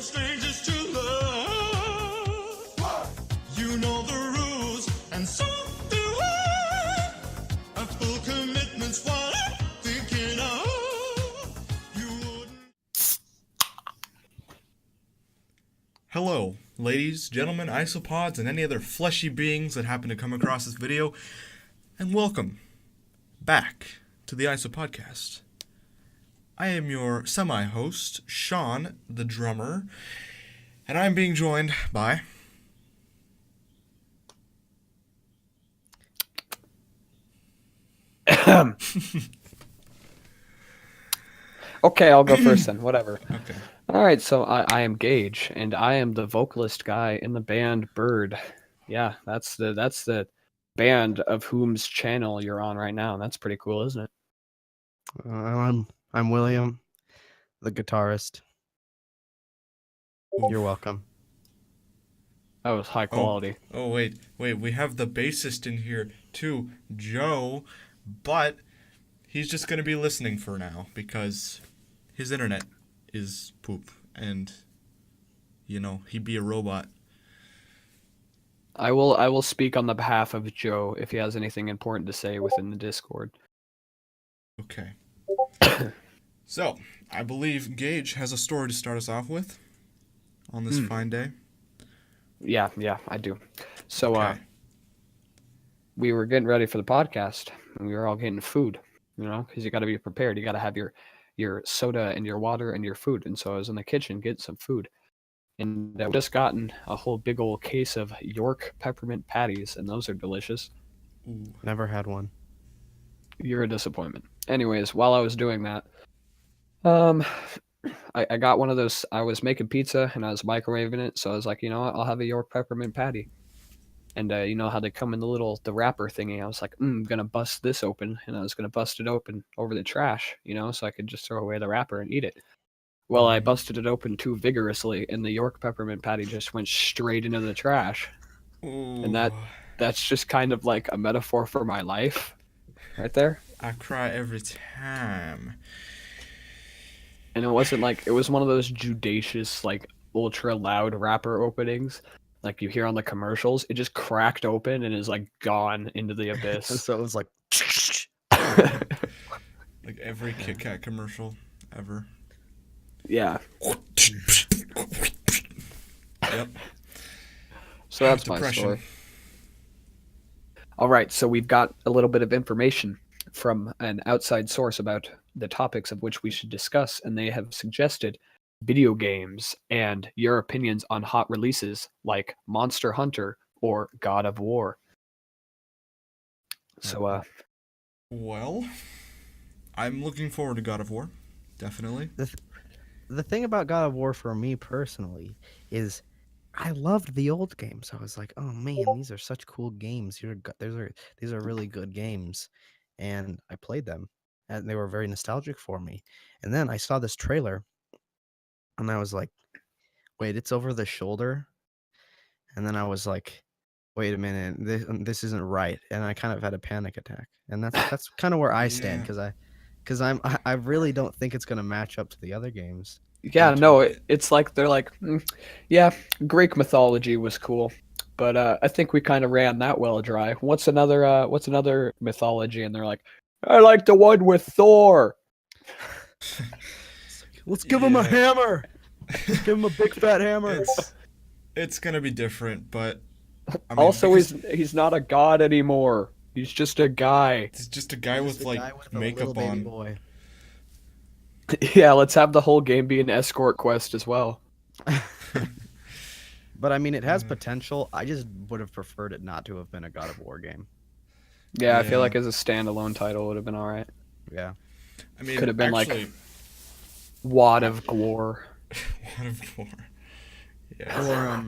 strangers to love. You know the rules, and so do I. A full commitment's what I'm thinking of. You wouldn't. Hello, ladies, gentlemen, isopods, and any other fleshy beings that happen to come across this video, and welcome back to the IsoPodcast. I am your semi-host, Sean, the drummer, and I'm being joined by... Okay, I'll go first then. Whatever. Okay. All right, so I am Gage, and I am the vocalist guy in the band Bird. Yeah, that's the band of whom's channel you're on right now. That's pretty cool, isn't it? I'm William, the guitarist. You're welcome. That was high quality. Oh, wait, we have the bassist in here, too, Joe, but he's just going to be listening for now, because his internet is poop, and, you know, he'd be a robot. I will speak on the behalf of Joe if he has anything important to say within the Discord. Okay. So, I believe Gage has a story to start us off with on this fine day. Yeah, I do. So, Okay. we were getting ready for the podcast, and we were all getting food, you know, because you got to be prepared. You got to have your soda and your water and your food. And so I was in the kitchen getting some food, and I've just gotten a whole big old case of York peppermint patties, and those are delicious. Ooh. Never had one. You're a disappointment. Anyways, while I was doing that, I got one of those. I was making pizza and I was microwaving it, so I was like, you know what, I'll have a York peppermint patty. And you know how they come in the wrapper thingy. I was like, I'm gonna bust this open, and I was gonna bust it open over the trash, you know, so I could just throw away the wrapper and eat it. Well, I busted it open too vigorously, and the York peppermint patty just went straight into the trash. Ooh. And that's just kind of like a metaphor for my life, right there. I cry every time. And it wasn't like, it was one of those judacious, like, ultra loud wrapper openings like you hear on the commercials. It just cracked open and is like gone into the abyss. So it was like, Like every Kit Kat commercial ever. Yeah. Yep. So that's my Depression. story. All right, so we've got a little bit of information from an outside source about the topics of which we should discuss, and they have suggested video games and your opinions on hot releases like Monster Hunter or God of War. So, Well, I'm looking forward to God of War. Definitely. the thing about God of War for me personally is I loved the old games. I was like, oh man, these are such cool games. These are really good games, and I played them, and they were very nostalgic for me. And then I saw this trailer, and I was like, wait, it's over the shoulder. And then I was like, wait a minute, this isn't right, and I kind of had a panic attack. And that's kind of where I stand, because I really don't think it's gonna match up to the other games. yeah, no, it's like they're like, yeah, Greek mythology was cool, but I think we kind of ran that well dry. What's another mythology? And they're like, I like the one with Thor. Let's give him a hammer. Let's give him a big fat hammer. It's gonna be different, but I mean, Also, because he's not a god anymore. He's just a guy. it's just a guy Just with a like guy with a makeup little baby on. boy. Yeah, let's have the whole game be an escort quest as well. But I mean, it has potential. I just would have preferred it not to have been a God of War game. Yeah, I feel Yeah. like as a standalone title, it would have been all right. Yeah. I mean, Could have been actually, like Wad of Glore. God of War. Yeah.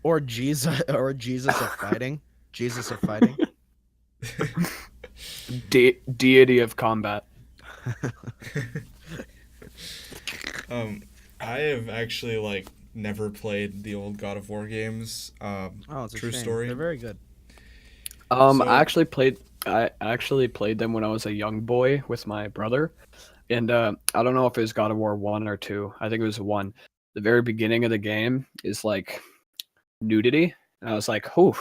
Or Jesus of fighting. Jesus of fighting. Deity of combat. I have actually like never played the old God of War games. Oh, it's a True shame. story. They're very good. So- I actually played them when I was a young boy with my brother, and I don't know if it was God of War 1 or 2. I think it was 1. the very beginning of the game is like nudity, and I was like, "Ooh,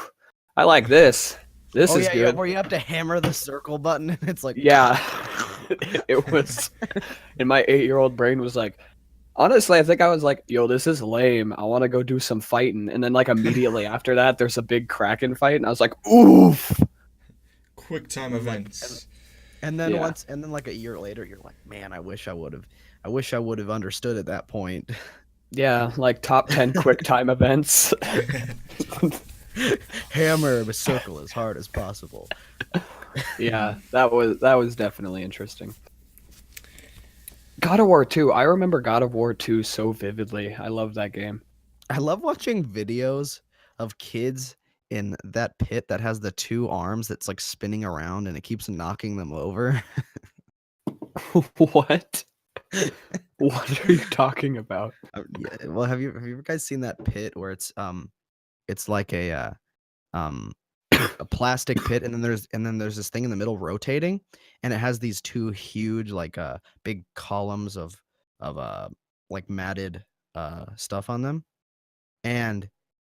I like this. This is yeah, good." where you have to hammer the circle button and it's like Yeah, it was. And my 8-year-old brain was like, honestly, I think I was like, "Yo, this is lame. I want to go do some fighting." And then like immediately after that, there's a big Kraken fight, and I was like, "Oof." Quick time events. And then Yeah. like a year later, you're like, man, I wish I would have understood at that point. Yeah, like top 10 quick time events. Hammer a circle as hard as possible. Yeah, that was definitely interesting. God of War 2. I remember God of War 2 so vividly. I love that game. I love watching videos of kids in that pit that has the two arms that's like spinning around and it keeps knocking them over. What? What are you talking about? Yeah, well, have you guys seen that pit where it's like um a plastic pit and then there's this thing in the middle rotating and it has these two huge like big columns of like matted stuff on them, and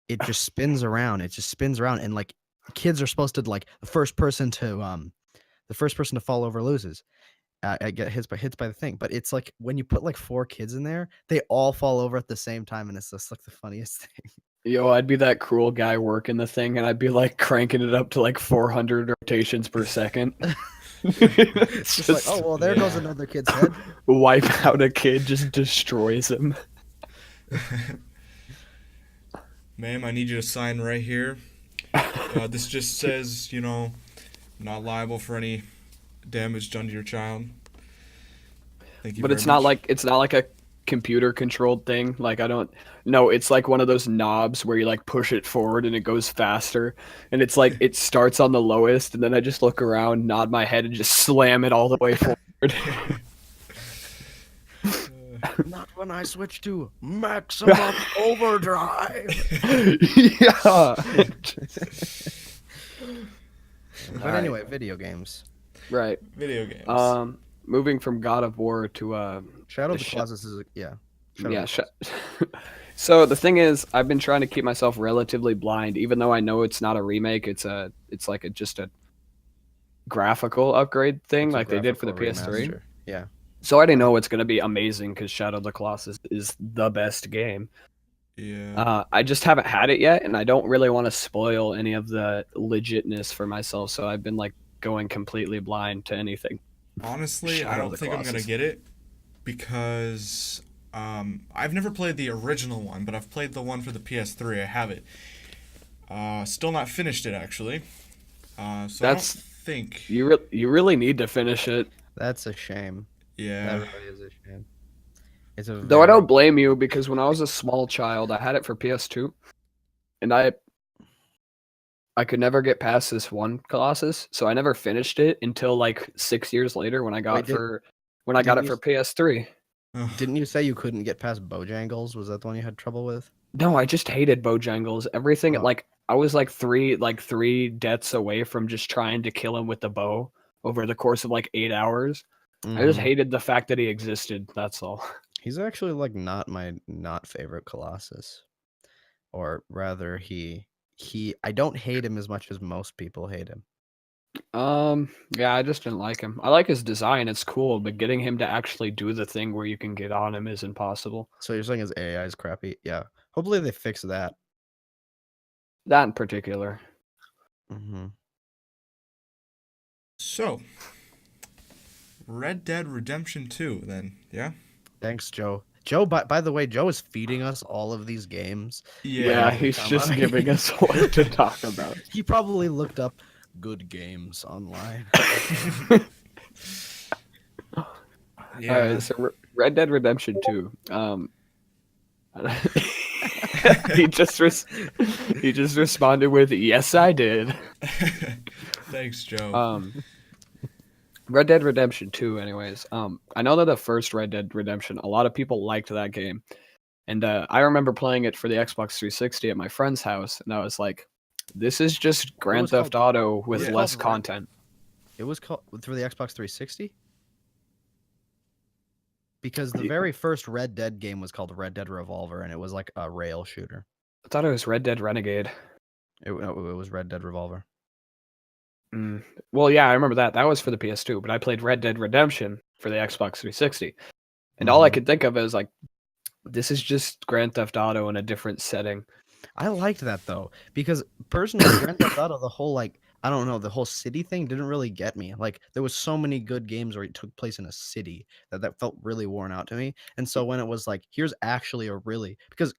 it just spins around. It just spins around, and like kids are supposed to like the first person to fall over loses. I get hits by the thing, but it's like when you put like 4 kids in there, they all fall over at the same time, and it's just like the funniest thing. Yo, I'd be that cruel guy working the thing, and I'd be like cranking it up to like 400 rotations per second. It's just like, oh well, there goes Yeah. another kid's head. Wipe out a kid, just destroys him. Ma'am, I need you to sign right here. This just says, not liable for any damage done to your child. Thank you But very it's not much. like a computer controlled thing. Like I don't no, it's like one of those knobs where you like push it forward and it goes faster. And it's like it starts on the lowest and then I just look around, nod my head and just slam it all the way forward. Not when I switch to maximum overdrive. Yeah. But Alright. anyway, video games. Right. Video games. Moving from God of War to Shadow of The the Sh- Colossus is Shadow yeah. of the So the thing is, I've been trying to keep myself relatively blind, even though I know it's not a remake. It's like just a graphical upgrade thing, It's a like they did for the graphical PS3. remaster. Yeah. So I already know it's gonna be amazing because Shadow of the Colossus is the best game. Yeah. I just haven't had it yet, and I don't really want to spoil any of the legitness for myself. So I've been like going completely blind to anything. Honestly, I Shadow of don't the think I'm gonna Colossus. get it because I've never played the original one, but I've played the one for the PS3. I have it. Still not finished it actually. So I That's- don't think. You really need to finish it. That's a shame. Yeah. That really is a shame. It's a Though I very- don't blame you because when I was a small child, I had it for PS2, and I could never get past this one Colossus, so I never finished it until like 6 years later when I got Wait, when I got it didn't for you- PS3. Ugh. Didn't you say you couldn't get past Bojangles? Was that the one you had trouble with? No, I just hated Bojangles. Everything Oh. like I was like three deaths away from just trying to kill him with the bow over the course of like 8 hours. I just Mhm. hated the fact that he existed. That's all. He's actually like not my not favorite Colossus, or rather, I don't hate him as much as most people hate him. Yeah, I just didn't like him. I like his design; it's cool, but getting him to actually do the thing where you can get on him is impossible. So you're saying his AI is crappy? Yeah. Hopefully they fix that. That in particular. Mm-hmm. So, Red Dead Redemption 2, then, yeah? Thanks, Joe. Joe, by the way, Joe is feeding us all of these games. Yeah, every he's time just I- giving us what to talk about. He probably looked up good games online. Yeah. All right, so Red Dead Redemption 2. He just responded with, "Yes, I did." Thanks, Joe. Red Dead Redemption 2, anyways. I know that the first Red Dead Redemption, a lot of people liked that game. And I remember playing it for the Xbox 360 at my friend's house, and I was like, this is just Grand was Theft called- Auto with Yeah. less called Red- content. It was called through the Xbox 360. because the very first Red Dead game was called Red Dead Revolver, and it was like a rail shooter. I thought it was Red Dead Renegade. It was Red Dead Revolver. Well, yeah, I remember that. That was for the PS2, but I played Red Dead Redemption for the Xbox 360. And all I could think of is like, this is just Grand Theft Auto in a different setting. I liked that though, because personally, Grand Theft Auto, the whole like, I don't know, the whole city thing didn't really get me. Like, there was so many good games where it took place in a city that felt really worn out to me. And so when it was like, here's actually a really because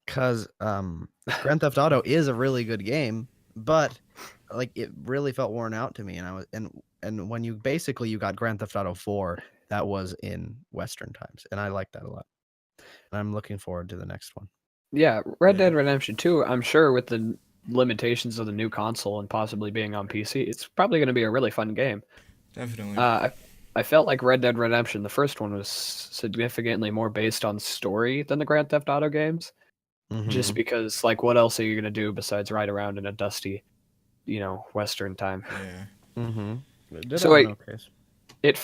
Grand Theft Auto is a really good game, but like it really felt worn out to me, and I was and when you got Grand Theft Auto 4, that was in Western times, and I like that a lot. And I'm looking forward to the next one. Yeah, Red Dead Redemption 2, I'm sure with the limitations of the new console and possibly being on PC, it's probably going to be a really fun game. Definitely. I felt like Red Dead Redemption, the first one, was significantly more based on story than the Grand Theft Auto games. Just because, like, what else are you going to do besides ride around in a dusty, Western time? Yeah. So it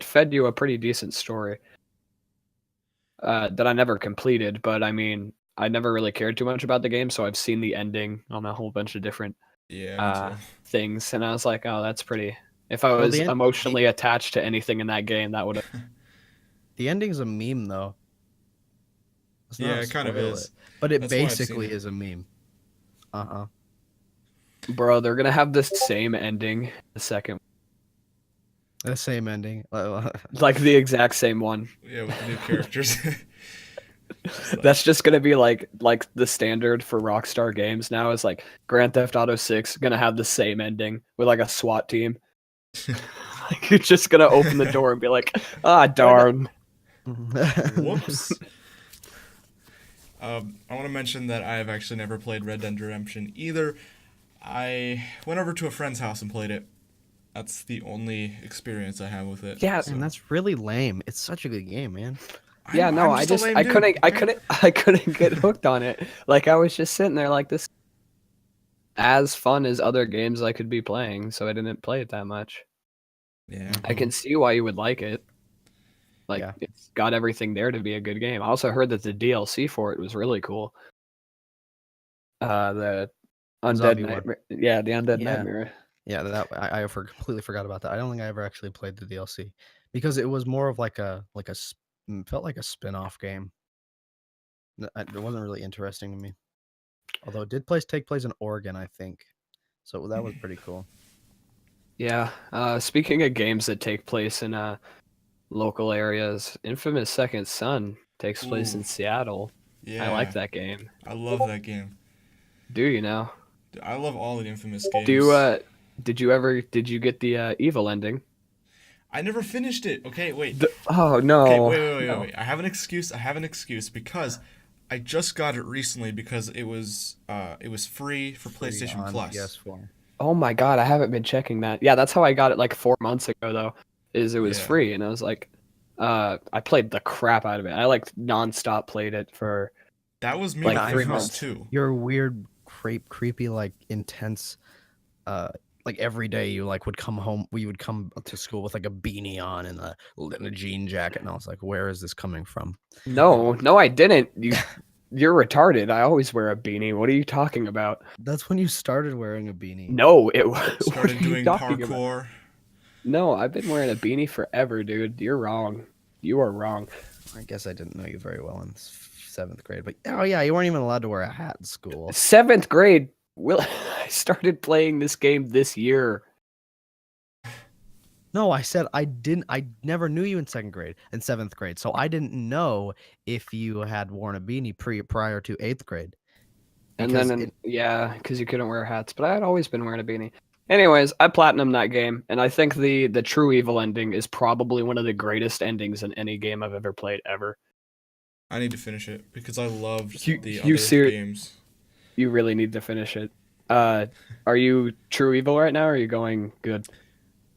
fed you a pretty decent story that I never completed, but I mean, I never really cared too much about the game, so I've seen the ending on a whole bunch of different things, and I was like, oh, that's pretty. If I was emotionally attached to anything in that game, that would have. The ending's a meme, though. Yeah, it kind of is. But it basically is a meme. Bro, they're gonna have the same ending the second. The same ending. Like the exact same one. Yeah, with the new characters. That's just gonna be like the standard for Rockstar games now is like Grand Theft Auto 6 gonna have the same ending with like a SWAT team. Like, you're just gonna open the door and be like, ah, darn. Whoops. I want to mention that I have actually never played Red Dead Redemption either. I went over to a friend's house and played it. That's the only experience I have with it. Yeah, and that's really lame. It's such a good game, man. Yeah, no, I couldn't get hooked on it. Like, I was just sitting there like, this as fun as other games I could be playing, so I didn't play it that much. Yeah. I can see why you would like it. Like, it's got everything there to be a good game. I also heard that the DLC for it was really cool. The Undead Nightmare. Yeah, the Undead Nightmare. Yeah, that I completely forgot about that. I don't think I ever actually played the DLC because it was more of like felt like a spin-off game. It wasn't really interesting to me. Although it did take place in Oregon, I think. So that was pretty cool. Yeah. Speaking of games that take place in local areas, Infamous Second Son takes place in Seattle. Yeah. I like that game. I love that game. Do you now? I love all the Infamous games. Did you get the evil ending? I never finished it. Okay, wait. Oh no. Okay, wait. I have an excuse because I just got it recently because it was free for PlayStation Plus. PS4. Oh my god, I haven't been checking that. Yeah, that's how I got it like 4 months ago though. It was free, and I was like, I played the crap out of it. I like nonstop played it for. That was me like 3 months too. You're weird, creepy, like intense. Like every day you like would come home. We would come to school with like a beanie on and a jean jacket, and I was like, where is this coming from? No, I didn't. You're retarded. I always wear a beanie. What are you talking about? That's when you started wearing a beanie. No, it started doing parkour. No, I've been wearing a beanie forever, dude. You're wrong. You are wrong. I guess I didn't know you very well in 7th grade, but oh yeah, you weren't even allowed to wear a hat in school. 7th grade. I started playing this game this year. No, I said I didn't. I never knew you in 7th grade, so I didn't know if you had worn a beanie prior to 8th grade. And then, because you couldn't wear hats, but I had always been wearing a beanie. Anyways, I platinumed that game, and I think the true evil ending is probably one of the greatest endings in any game I've ever played ever. I need to finish it because I loved the other games. You really need to finish it. Are you true evil right now, or are you going good?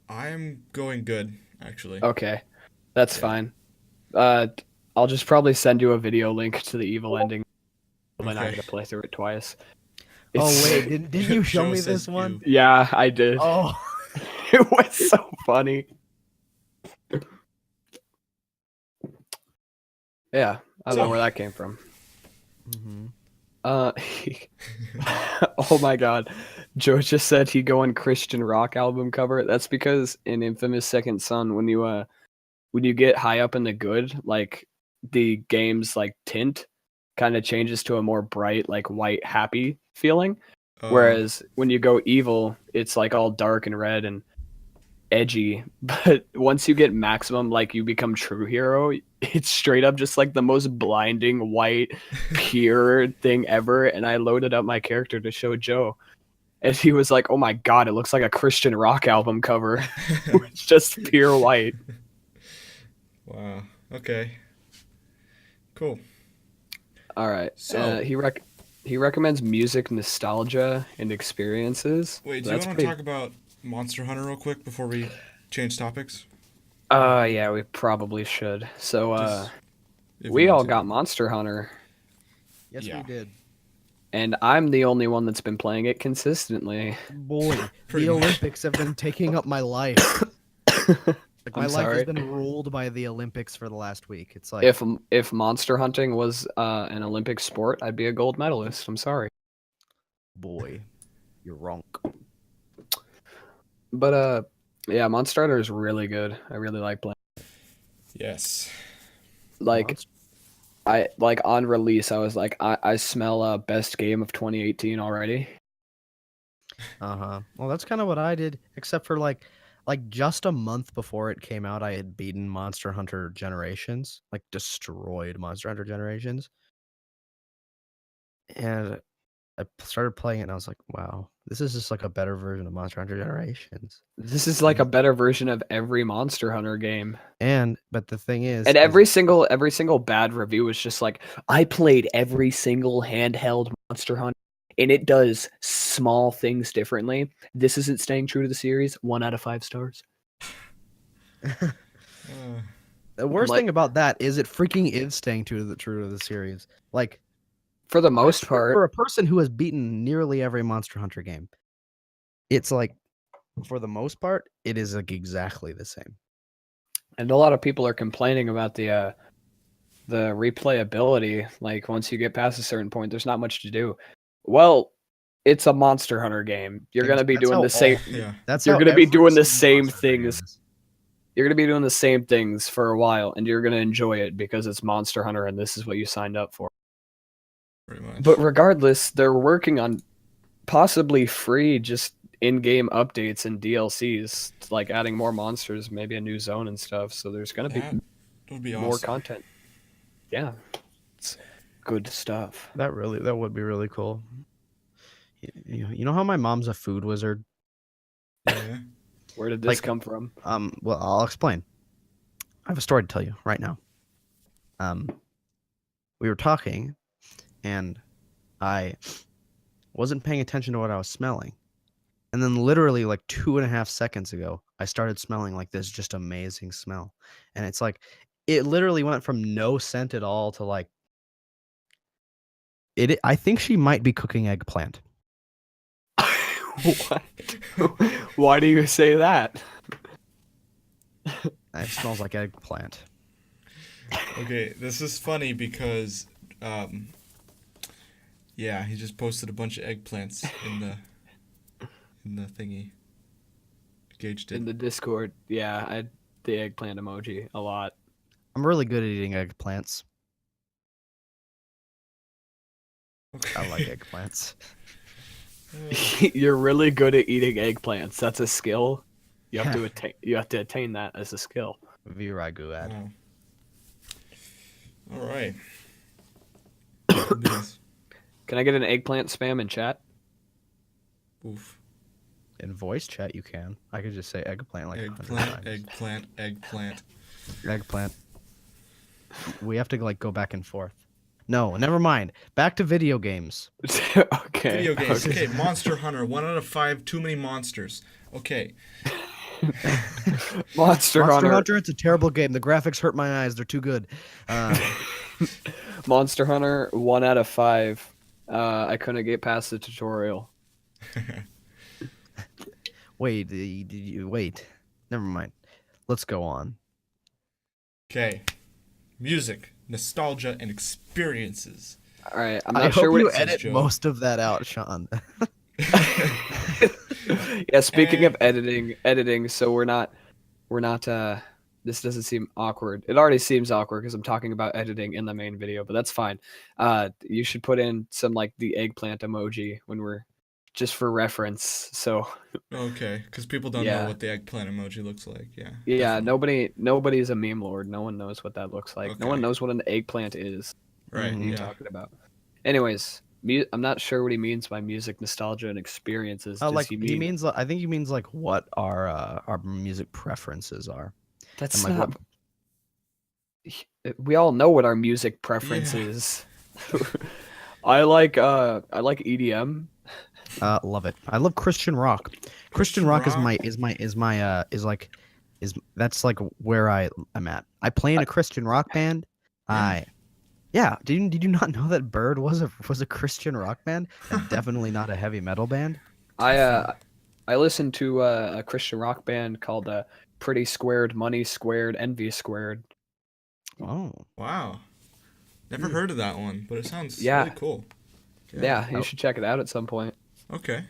I'm going good, actually. Okay, that's fine. I'll just probably send you a video link to the evil ending. I'm not gonna play through it twice. Oh It's- wait, didn't you show Joe me says this one? ew. Yeah, I did. Oh, It was so funny. Yeah, I don't know where that came from. hmm Uh, oh my God, Joe just said he'd go on Christian rock album cover. That's because in Infamous Second Son, when you get high up in the good, like the game's like tint kind of changes to a more bright, like white, happy feeling. Whereas when you go evil, it's like all dark and red and edgy. But once you get maximum, like you become true hero, it's straight up just like the most blinding white, pure thing ever. And I loaded up my character to show Joe. And he was like, "Oh my God, it looks like a Christian rock album cover." It's just pure white. Wow. Okay. Cool. All right. So- He recommends music, nostalgia, and experiences. Wait, do So you that's want to talk about Monster Hunter real quick before we change topics? Yeah, we probably should. So, Just if we you all want to. got Monster Hunter, yes, Yeah. we did. and I'm the only one that's been playing it consistently. Boy, Pretty the much. Olympics have been taking up my life. Like my I'm life has sorry. been ruled by the Olympics for the last week. It's like If monster hunting was an Olympic sport, I'd be a gold medalist. I'm sorry, boy, you're wrong. but yeah, Monster Hunter is really good. I really like playing. Yes. Like, I like on release, I was like, I smell a best game of 2018 already. Well, that's kind of what I did, except for like just a month before it came out, I had beaten Monster Hunter Generations, like destroyed Monster Hunter Generations, and I started playing it, and I was like, wow, this is just like a better version of Monster Hunter Generations. This is like a better version of every Monster Hunter game. But the thing is, And every single bad review is just like, I played every single handheld Monster Hunter and it does small things differently. This isn't staying true to the series. 1 out of 5 stars. the worst like- thing about that is it freaking is staying true to the series. Like For the most for part, a person who has beaten nearly every Monster Hunter game, it's like for the most part, it is like exactly the same. and a lot of people are complaining about the replayability. Like once you get past a certain point, there's not much to do. Well, it's a Monster Hunter game. You're gonna be That's doing how the same. Yeah. That's You're how gonna be every doing the single same Monster Hunter game things. is. You're gonna be doing the same things for a while, and you're gonna enjoy it because it's Monster Hunter, and this is what you signed up for. Pretty much. But regardless, they're working on possibly free just in-game updates and DLCs, like adding more monsters, maybe a new zone and stuff. So there's gonna be That would be more awesome. content. Yeah, it's good stuff. That would be really cool. You know how my mom's a food wizard? Yeah. Where did this Like- come from? Well, I'll explain. I have a story to tell you right now. We were talking, and I wasn't paying attention to what I was smelling. And then literally like 2.5 seconds ago, I started smelling like this just amazing smell. And it's like, it literally went from no scent at all to like, I think she might be cooking eggplant. What? Why do you say that? It smells like eggplant. Okay, this is funny because, yeah, he just posted a bunch of eggplants in the thingy. Gage did. In the Discord, yeah, the eggplant emoji a lot. I'm really good at eating eggplants. Okay. I like eggplants. You're really good at eating eggplants. That's a skill. You have to attain. You have to attain that as a skill. Viragu ad. Wow. All right. Can I get an eggplant spam in chat? Oof. In voice chat, you can. I could just say eggplant like 100 Eggplant, times. eggplant. Eggplant. We have to like go back and forth. No, never mind. Back to video games. Okay. Video games. Okay, Monster Hunter. 1 out of 5. Too many monsters. Okay. Monster Hunter. It's a terrible game. The graphics hurt my eyes. They're too good. Monster Hunter. 1 out of 5. I couldn't get past the tutorial. Wait, did you wait? Never mind. Let's go on. Okay. Music, nostalgia, and experiences. All right, I'm I not sure hope what you it says, edit Joe. most of that out, Sean. Yeah, speaking of And- editing, so we're not this doesn't seem awkward. It already seems awkward because I'm talking about editing in the main video, but that's fine. You should put in some like the eggplant emoji when we're just for reference. So Okay, because people don't know yeah. what the eggplant emoji looks like. Yeah. Yeah, definitely. nobody's a meme lord. No one knows what that looks like. No one Okay. knows what an eggplant is. Right. What are you Yeah. talking about? Anyways, I'm not sure what he means by music nostalgia and experiences. Oh, Does like he he mean means. I think he means like what our music preferences are, that's and like not what. we all know what our music preference Yeah. is. I like EDM. Love it. I love Christian rock. Christian rock is that's like where I'm at. I play in a Christian rock band. Yeah. Yeah. Did you not know that Bird was a Christian rock band and definitely not a heavy metal band? I listened to a Christian rock band called Pretty Squared, Money Squared, Envy Squared. Oh. Wow. Never Hmm. heard of that one, but it sounds Yeah. really cool. Yeah, you should check it out at some point. Okay.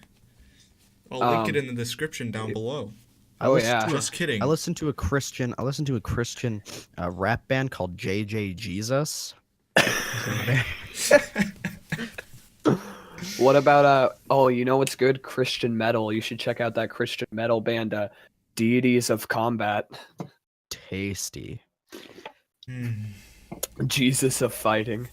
I'll link it Um, in the description down below. Oh, yeah. Just kidding. I listened to a Christian rap band called JJ Jesus. What about oh, you know what's good? Christian metal. You should check out that Christian metal band, Deities of Combat. Tasty. Hmm. Jesus of Fighting.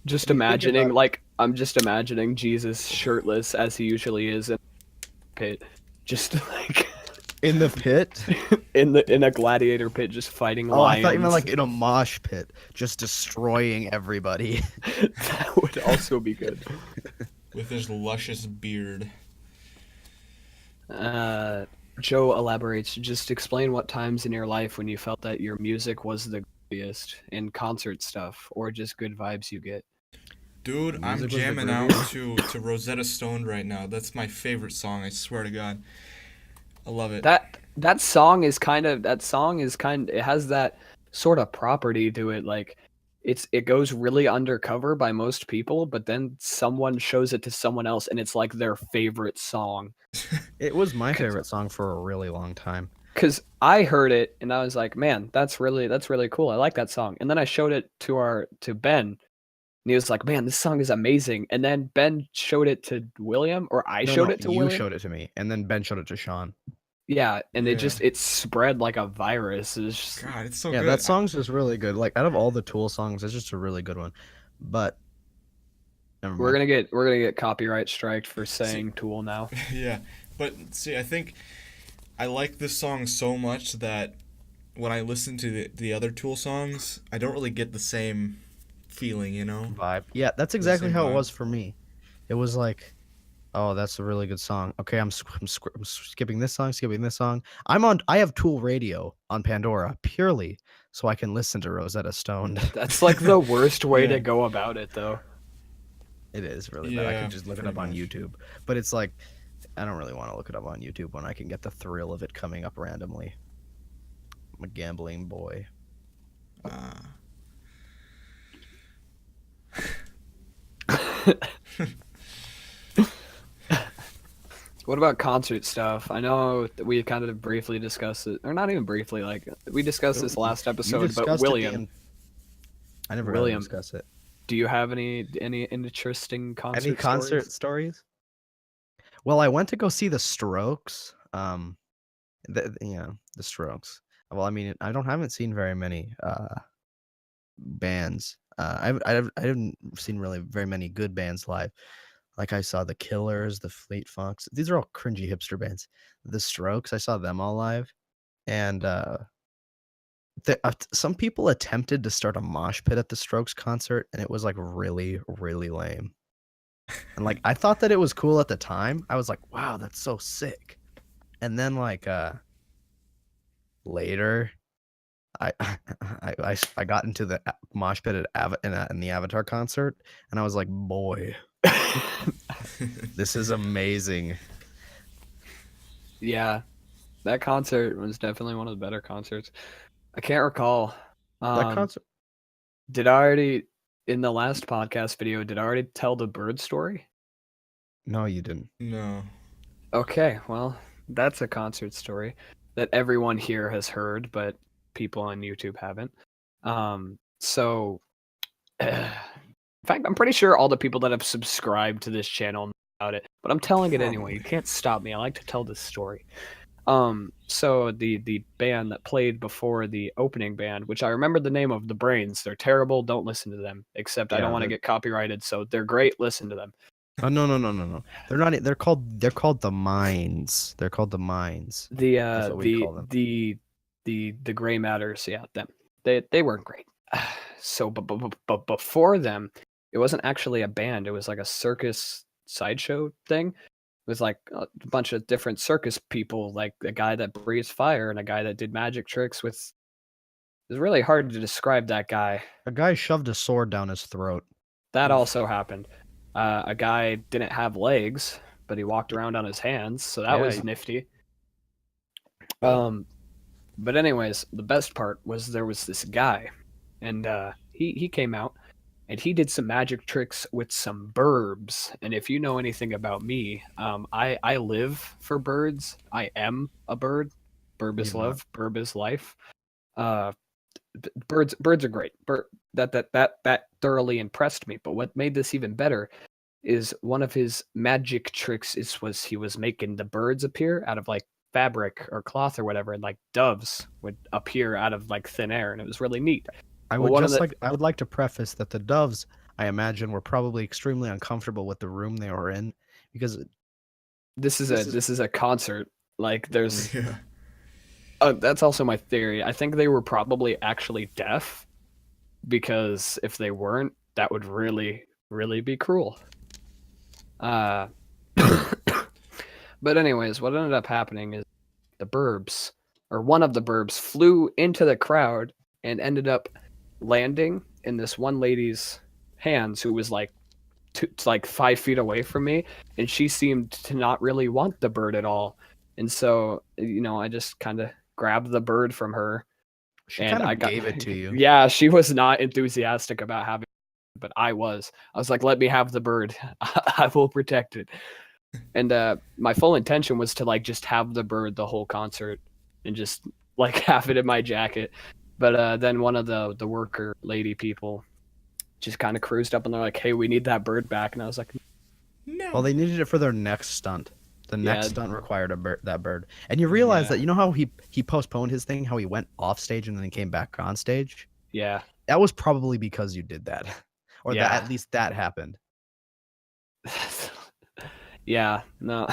Just think imagining, about- like, I'm just imagining Jesus shirtless as he usually is in a pit, just like In the pit? in a gladiator pit, just fighting Oh, lions. I thought you meant like in a mosh pit, just destroying everybody. That would also be good. With his luscious beard. Joe elaborates. Just explain what times in your life when you felt that your music was the greatest in concert stuff, or just good vibes you get. Dude, I'm Music was the jamming out grooviest. to Rosetta Stone right now. That's my favorite song, I swear to God. I love it. That song is it has that sort of property to it, like it goes really undercover by most people, but then someone shows it to someone else and it's like their favorite song. It was my favorite song for a really long time. Cause I heard it and I was like, man, that's really cool. I like that song. And then I showed it to Ben and he was like, man, this song is amazing. And then Ben showed it to William, or I showed it to you William. showed it to me, and then Ben showed it to Sean. Yeah, and Yeah. it spread like a virus. It's just, God, it's so Yeah, good. that song's just really good. Like out of all the Tool songs, it's just a really good one. But never mind. we're gonna get copyright striked for saying Tool now. Yeah, but see, I think I like this song so much that when I listen to the other Tool songs, I don't really get the same feeling, you know? Vibe. Yeah, that's exactly same how vibe. it was for me. It was like, oh, that's a really good song. Okay, I'm skipping this song, skipping this song. I have Tool Radio on Pandora purely so I can listen to Rosetta Stone. That's like the worst way Yeah. to go about it, though. It is really bad. I Yeah, could just look it pretty up on much. YouTube. But it's like, I don't really want to look it up on YouTube when I can get the thrill of it coming up randomly. I'm a gambling boy. What about concert stuff? I know that we kind of briefly discussed it, or not even briefly. Like we discussed this last You episode, but discussed it William, I never William, really discussed it. do you have any interesting concert Any concert stories? stories? Well, I went to go see the Strokes. The Strokes. Well, I mean, I haven't seen very many bands. I haven't seen really very many good bands live. Like I saw the Killers, the Fleet Fox. These are all cringy hipster bands. The Strokes, I saw them all live, and some people attempted to start a mosh pit at the Strokes concert, and it was like really, really lame. And like I thought that it was cool at the time. I was like, wow, that's so sick. And then like later, I got into the mosh pit at in the Avatar concert, and I was like, boy, this is amazing. Yeah, that concert was definitely one of the better concerts. I can't recall. That concert. Did I already in the last podcast video? Did I already tell the bird story? No, you didn't. No. Okay, well, that's a concert story that everyone here has heard, but people on YouTube haven't. So, in fact, I'm pretty sure all the people that have subscribed to this channel know about it, but I'm telling it anyway. You can't stop me. I like to tell this story. So the band that played before the opening band, which I remember the name of, The Brains, they're terrible. Don't listen to them. Except I Yeah, don't want to get copyrighted, so they're great. Listen to them. Oh no. They're not. They're called the Mines. They're called the Mines. That's what we call them. The Gray Matters, yeah, them. They weren't great. So, but before them, it wasn't actually a band. It was like a circus sideshow thing. It was like a bunch of different circus people, like a guy that breathes fire and a guy that did magic tricks with. It was really hard to describe that guy. A guy shoved a sword down his throat. That also happened. A guy didn't have legs, but he walked around on his hands, so that was nifty. But anyways, the best part was there was this guy, and he came out, and he did some magic tricks with some burbs. And if you know anything about me, I live for birds. I am a bird. Burb is love. Burb is life. Birds are great. That thoroughly impressed me. But what made this even better is one of his magic tricks was he was making the birds appear out of like fabric or cloth or whatever, and like doves would appear out of like thin air, and it was really neat. I would like to preface that the doves, I imagine, were probably extremely uncomfortable with the room they were in, because this is a concert. Like there's Yeah. that's also my theory. I think they were probably actually deaf, because if they weren't, that would really, really be cruel. But anyways, what ended up happening is the burbs, or one of the burbs, flew into the crowd and ended up landing in this one lady's hands, who was like 5 feet away from me, and she seemed to not really want the bird at all. And so, I just kind of grabbed the bird from her. she kind of gave it to you. Yeah, she was not enthusiastic about having it, but I was. I was like, let me have the bird. I will protect it. And my full intention was to like just have the bird the whole concert and just like have it in my jacket. But then one of the worker lady people just kind of cruised up and they're like, hey, we need that bird back. And I was like, No. Well, they needed it for their next stunt. The next stunt required that bird. And you realize that, how he postponed his thing, how he went off stage and then came back on stage? yeah. That was probably because you did that. Or Yeah. that at least that happened. Yeah, no.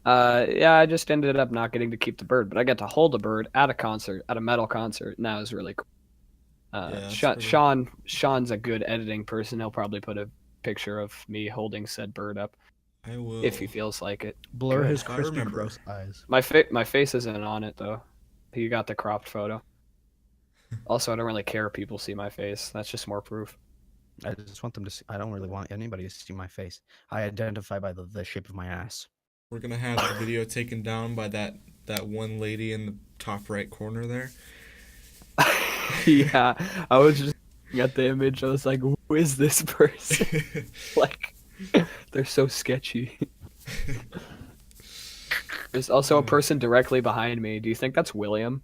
I just ended up not getting to keep the bird, but I got to hold a bird at a metal concert, and that was really cool. Sean's a good editing person. He'll probably put a picture of me holding said bird up I will. if he feels like it. Blur Good, his I crispy remember. gross eyes. My face isn't on it though. He got the cropped photo. Also, I don't really care if people see my face. That's just more proof. I just want them to see. I don't really want anybody to see my face. I identify by the shape of my ass. We're gonna have the video taken down by that one lady in the top right corner there. Yeah, I was just looking at the image. I was like, who is this person? Like, they're so sketchy. There's also a person directly behind me. Do you think that's William?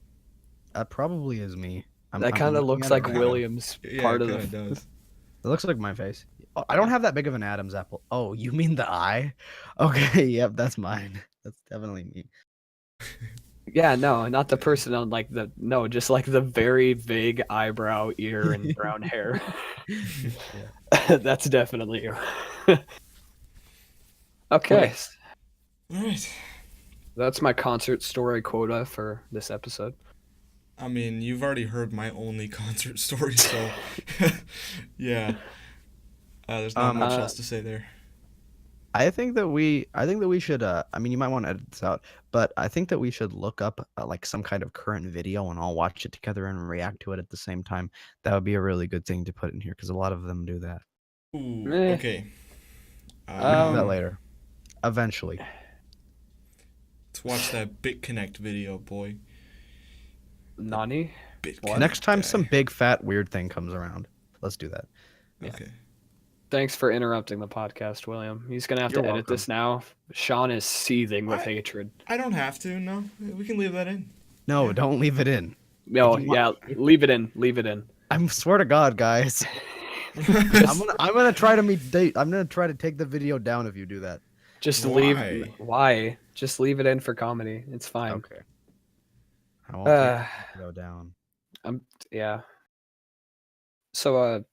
That probably is me. That kind of looks like William's part of it the. does. It looks like my face. Oh, I don't have that big of an Adam's apple. Oh, you mean the eye? Okay, yep, that's mine. That's definitely me. Yeah, no, not the person on just like the very vague eyebrow, ear, and brown hair. That's definitely you. Okay, All right. that's my concert story quota for this episode. I mean, you've already heard my only concert story, so yeah. There's not much else to say there. I think that we should. I mean, you might want to edit this out, but I think that we should look up like some kind of current video and all watch it together and react to it at the same time. That would be a really good thing to put in here because a lot of them do that. Ooh, Eh. okay. We can do that Um, later, eventually. Let's watch that BitConnect video, boy. Nani? BitConnect Next time guy. some big fat weird thing comes around, let's do that. Yeah. Okay. Thanks for interrupting the podcast, William. He's gonna have You're to edit welcome. this now. Sean is seething with hatred. I don't have to. No, we can leave that in. No, Yeah. don't leave it in. No, If you want- yeah, leave it in. Leave it in. I swear to God, guys. I'm gonna try to take the video down if you do that. Just Why? leave. Why? Just leave it in for comedy. It's fine. Okay. I won't Uh, take the video down. Yeah. So,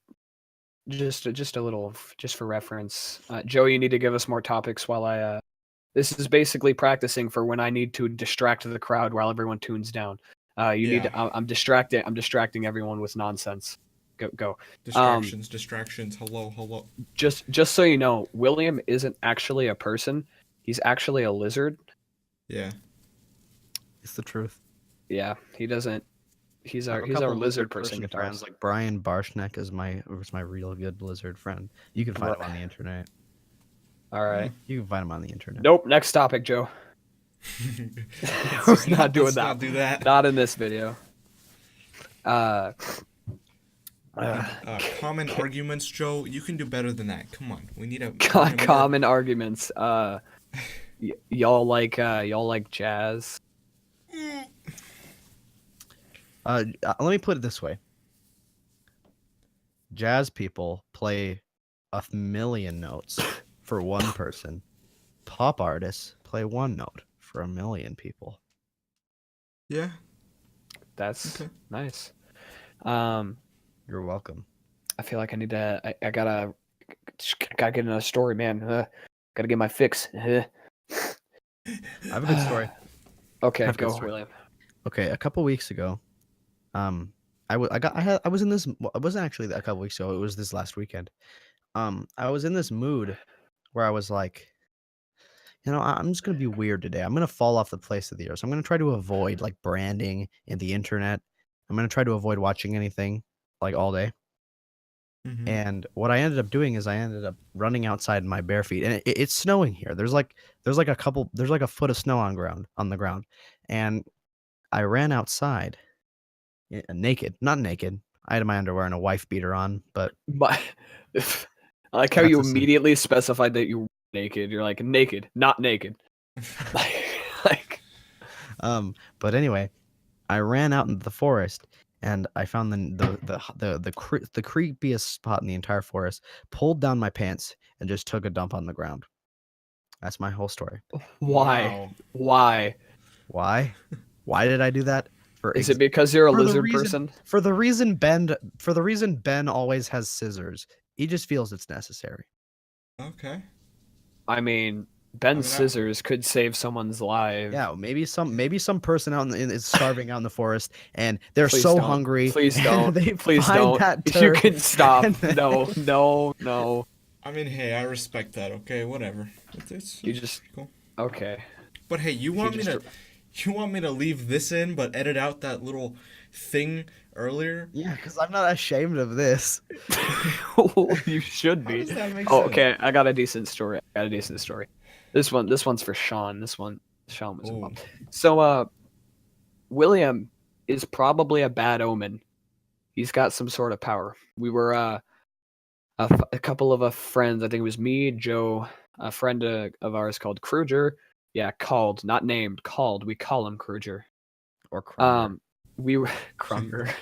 just a little, just for reference, Joe, you need to give us more topics while I. This is basically practicing for when I need to distract the crowd while everyone tunes down. You need Yeah. to. I'm distracting everyone with nonsense. Go. Distractions. Hello. Just so you know, William isn't actually a person. He's actually a lizard. Yeah. It's the truth. Yeah, he doesn't. He's I have our a he's couple our lizard person friends guitarist. like Brian Barshneck is my real good lizard friend. You can find him on the internet. All right. You can find him on the internet. Nope. Next topic, Joe. We're not doing Let's that. not do that. Not in this video. Common arguments, Joe. You can do better than that. Come on. We need a Common arguments. Y'all like jazz. Let me put it this way. Jazz people play 1,000,000 notes for one person. Pop artists play one note for 1,000,000 people. Yeah. That's Okay. nice. You're welcome. I feel like I need to. I gotta get another story, man. Gotta get my fix. I have a good story. Okay, Have a good go, story. William. Okay, a couple weeks ago, I was in this. It wasn't actually a couple weeks ago. It was this last weekend. I was in this mood where I was like, I'm just gonna be weird today. I'm gonna fall off the face of the earth. So I'm gonna try to avoid like branding and the internet. I'm gonna try to avoid watching anything like all day. Mhm. And what I ended up doing is I ended up running outside in my bare feet, and it's snowing here. There's like a foot of snow on the ground, and I ran outside naked, not naked. I had my underwear and a wife beater on, but But I like how That's you a sin. immediately specified that you were naked. You're like naked, not naked. like but anyway, I ran out into the forest and I found the creepiest spot in the entire forest, pulled down my pants and just took a dump on the ground. That's my whole story. why? Wow. Why? Why? Why did I do that? Is it because you're a for the lizard reason- person? For the reason Ben always has scissors. He just feels it's necessary. Okay. I mean, Ben's I- scissors could save someone's life. Yeah, maybe some person out is starving out in the forest and they're Please so don't. hungry. Please and don't. They Please find don't. That You turd, can stop. and then- No. I mean, hey, I respect that. Okay, whatever. It's You just cool. okay. But hey, you want me to leave this in, but edit out that little thing earlier? Yeah, because I'm not ashamed of this. You should How be. does that make Oh, sense? okay. I got a decent story. This one's for Sean. Sean was Ooh. involved. So, William is probably a bad omen. He's got some sort of power. We were a couple of friends. I think it was me, Joe, a friend of ours called Kruger. Yeah, not named, called. We call him Kruger. Or Kroger. We were Kruger.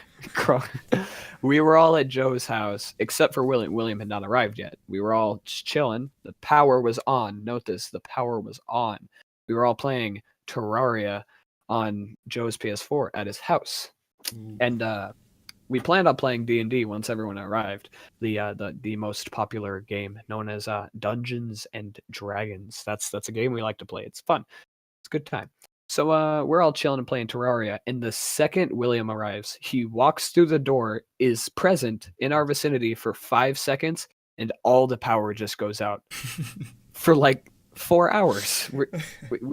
We were all at Joe's house, except for William. William had not arrived yet. We were all just chilling. The power was on. Note this: the power was on. We were all playing Terraria on Joe's PS4 at his house, Ooh. and we planned on playing D&D once everyone arrived. The most popular game known as Dungeons and Dragons. That's a game we like to play. It's fun. It's a good time. So we're all chilling and playing Terraria, and the second William arrives, he walks through the door, is present in our vicinity for 5 seconds, and all the power just goes out. for like 4 hours.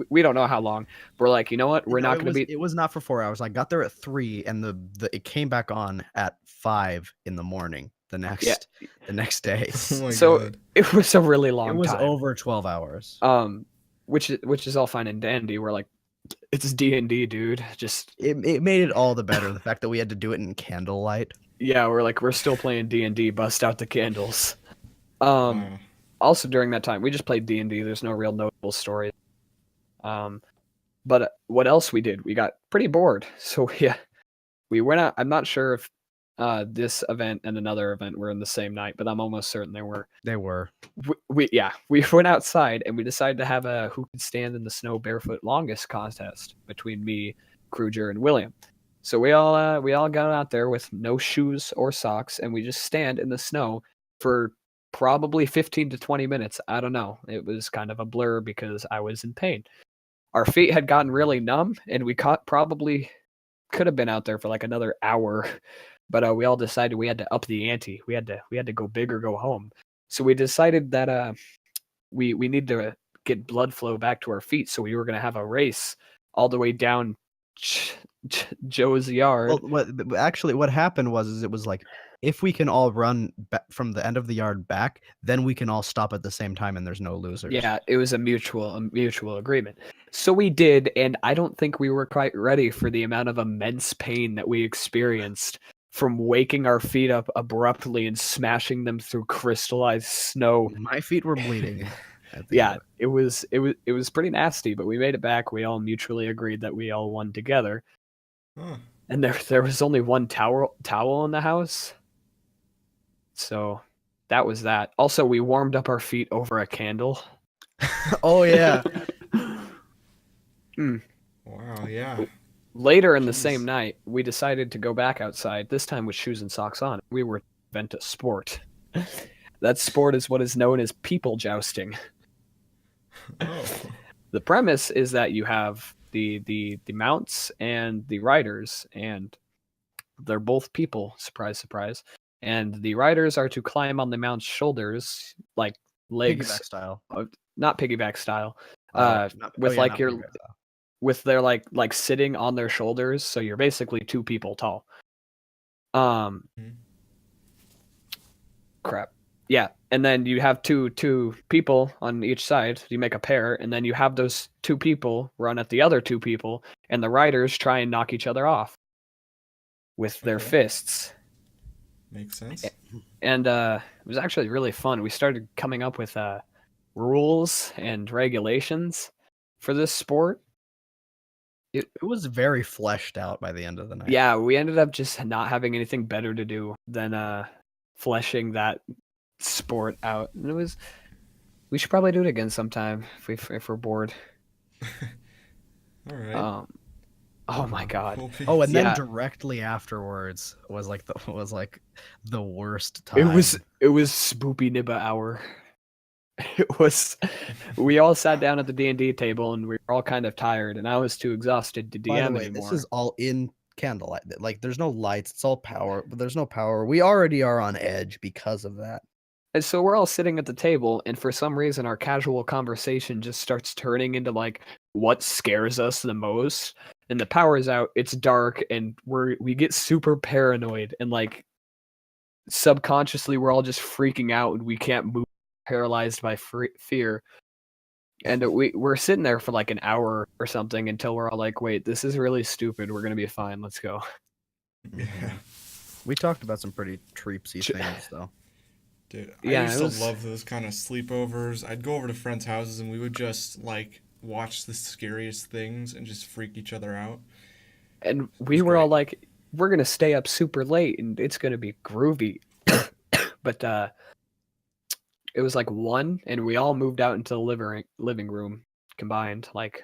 We don't know how long. We're like, you know what? We're not going to be. It was not for 4 hours. I got there at 3, and it came back on at 5 in the morning. The next day. Oh my So god. it was a really long It was time. over 12 hours. Which is all fine and dandy. We're like, it's D&D, dude. Just It made it all the better. The fact that we had to do it in candlelight. yeah, we're like, we're still playing D&D. Bust out the candles. Wow. Also during that time, we just played D&D. There's no real notable story. But what else we did? We got pretty bored, so yeah, we went out. I'm not sure if this event and another event were in the same night, but I'm almost certain they were. They were. We went outside and we decided to have a who could stand in the snow barefoot longest contest between me, Kruger, and William. So we all got out there with no shoes or socks, and we just stand in the snow for probably 15 to 20 minutes. I don't know. It was kind of a blur because I was in pain. Our feet had gotten really numb, and we probably could have been out there for like another hour, but we all decided we had to up the ante. We had to go big or go home. So we decided that we need to get blood flow back to our feet. So we were going to have a race all the way down Joe's yard. Well, what happened was it was like, if we can all run from the end of the yard back, then we can all stop at the same time, and there's no losers. Yeah, it was a mutual agreement. So we did, and I don't think we were quite ready for the amount of immense pain that we experienced from waking our feet up abruptly and smashing them through crystallized snow. My feet were bleeding. Yeah, it was pretty nasty, but we made it back. We all mutually agreed that we all won together. Huh. And there was only one towel in the house. So that was that. Also, we warmed up our feet over a candle. Oh yeah. Wow, yeah. Later in the Jeez. same night, we decided to go back outside, this time with shoes and socks on. We were to invent a sport. That sport is what is known as people jousting. Oh. The premise is that you have the mounts and the riders, and they're both people, surprise, surprise. And the riders are to climb on the mount's shoulders, like legs, Piggyback style. not piggyback style. With their like sitting on their shoulders, so you're basically two people tall. Crap. Yeah, and then you have two people on each side. You make a pair, and then you have those two people run at the other two people, and the riders try and knock each other off with their fists. Makes sense. And it was actually really fun. We started coming up with rules and regulations for this sport. It was very fleshed out by the end of the night. Yeah, we ended up just not having anything better to do than fleshing that sport out. And we should probably do it again sometime if we're bored. All right. Oh my god. Oh, and then Yeah. directly afterwards was like the worst time. It was spoopy nibba hour. It was. We all sat down at the D&D table, and we were all kind of tired, and I was too exhausted to DM By the way, anymore. this is all in candlelight. Like, there's no lights. It's all power, but there's no power. We already are on edge because of that. And so we're all sitting at the table, and for some reason, our casual conversation just starts turning into like what scares us the most. And the power's out. It's dark, and we get super paranoid, and like subconsciously, we're all just freaking out, and we can't move, paralyzed by fear. And we're sitting there for like an hour or something until we're all like, "Wait, this is really stupid. We're gonna be fine. Let's go." Yeah. We talked about some pretty treepsy things, though. Dude, Yeah, I it used was- to love those kind of sleepovers. I'd go over to friends' houses and we would just like watch the scariest things and just freak each other out. And we It's were all great. like, "We're gonna stay up super late, and it's gonna be groovy." But it was like 1, and we all moved out into the living room combined, like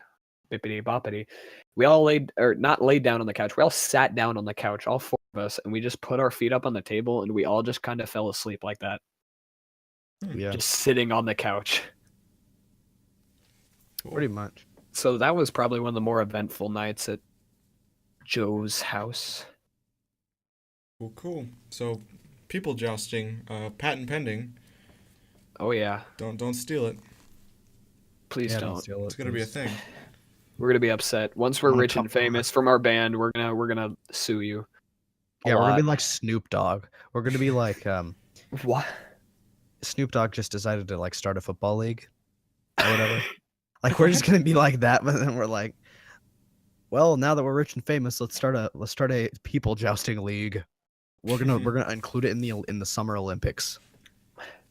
bippity boppity. We all not laid down on the couch. We all sat down on the couch, all 4 of us, and we just put our feet up on the table, and we all just kind of fell asleep like that, Yeah, just sitting on the couch. Cool. pretty much. So that was probably one of the more eventful nights at Joe's house. Well, cool. So, people jousting, patent pending. Oh yeah. Don't steal it. Please Yeah, don't. steal it, It's gonna be a please. thing. We're gonna be upset. Once we're wanna rich and come over. famous from our band, we're gonna sue you. Yeah, we're lot. gonna be like Snoop Dogg. We're gonna be like What? Snoop Dogg just decided to like start a football league or whatever. Like we're just gonna be like that, but then we're like, well, now that we're rich and famous, let's start a people jousting league. We're gonna include it in the Summer Olympics.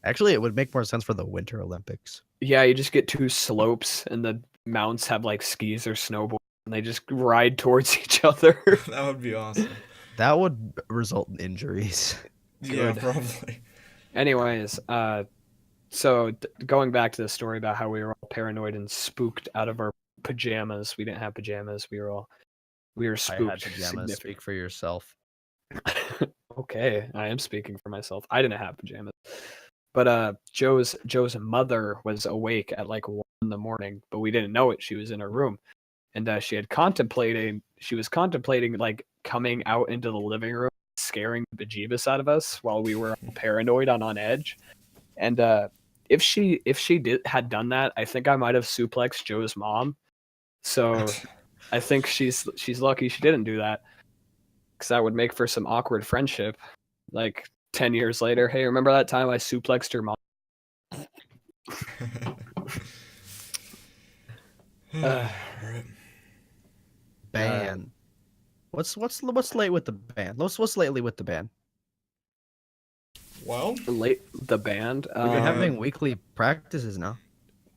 Actually, it would make more sense for the Winter Olympics. Yeah, you just get two slopes, and the mounts have like skis or snowboard, and they just ride towards each other. That would be awesome. That would result in injuries. Yeah, Good. probably. Anyways, so going back to the story about how we were all paranoid and spooked out of our pajamas. We didn't have pajamas. We were I spooked. had pajamas. significantly. Speak for yourself. Okay, I am speaking for myself. I didn't have pajamas. But Joe's mother was awake at like 1 a.m, but we didn't know it. She was in her room, and she was contemplating like coming out into the living room, scaring the bejeebus out of us while we were paranoid on edge. And if she had done that, I think I might have suplexed Joe's mom. So I think she's lucky she didn't do that, because that would make for some awkward friendship. Like 10 years later, hey, remember that time I suplexed your mom? Alright. Band. What's late with the band? What's lately with the band? Well, Late the band. We've been having weekly practices now.